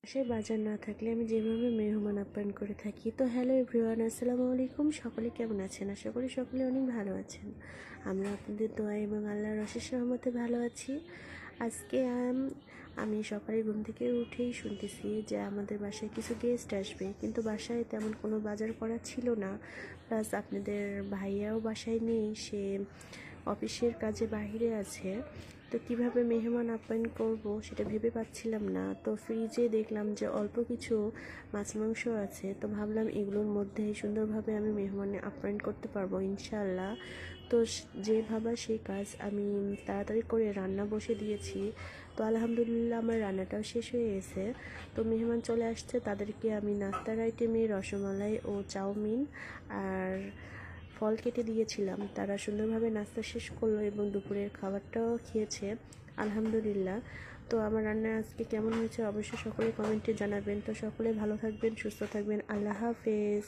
বাসায় বাজার না থাকলে আমি যেভাবে মেহমান আপ্যায়ন করে থাকি। তো হ্যালো এভরিওয়ান, আসসালামু আলাইকুম। সকলে কেমন আছেন? আশা করি সকলে অনেক ভালো আছেন। আমরা আপনাদের দোয়া এবং আল্লাহর অশেষ রহমতে ভালো আছি। আজকে আমি সকালে ঘুম থেকে উঠেই শুনতেছি যে আমাদের বাসায় কিছু গেস্ট আসবে, কিন্তু বাসায় তেমন কোনো বাজার করা ছিল না। প্লাস আপনাদের ভাইয়াও বাসায় নেই, সে অফিসের কাজে বাইরে আছে। তো কীভাবে মেহমান আপ্যায়ন করব সেটা ভেবে পাচ্ছিলাম না। তো ফ্রিজে দেখলাম যে অল্প কিছু মাছ মাংস আছে, তো ভাবলাম এগুলোর মধ্যে সুন্দরভাবে আমি মেহমান আপ্যায়ন করতে পারবো ইনশাল্লাহ। তো যে ভাবা সেই কাজ, আমি তাড়াতাড়ি করে রান্না বসে দিয়েছি। তো আলহামদুলিল্লাহ আমার রান্নাটাও শেষ হয়ে গেছে। তো মেহমান চলে আসছে, তাদেরকে আমি নাস্তার আইটেমে রসমালাই ও চাউমিন আর ফল কেটে দিয়েছিলাম। তারা সুন্দরভাবে নাস্তা শেষ করলো এবং দুপুরের খাবারটাও খেয়েছে আলহামদুলিল্লাহ। তো আমার রান্না আজকে কেমন হয়েছে অবশ্যই সকলে কমেন্টে জানাবেন। তো সকলে ভালো থাকবেন, সুস্থ থাকবেন। আল্লাহ হাফেজ।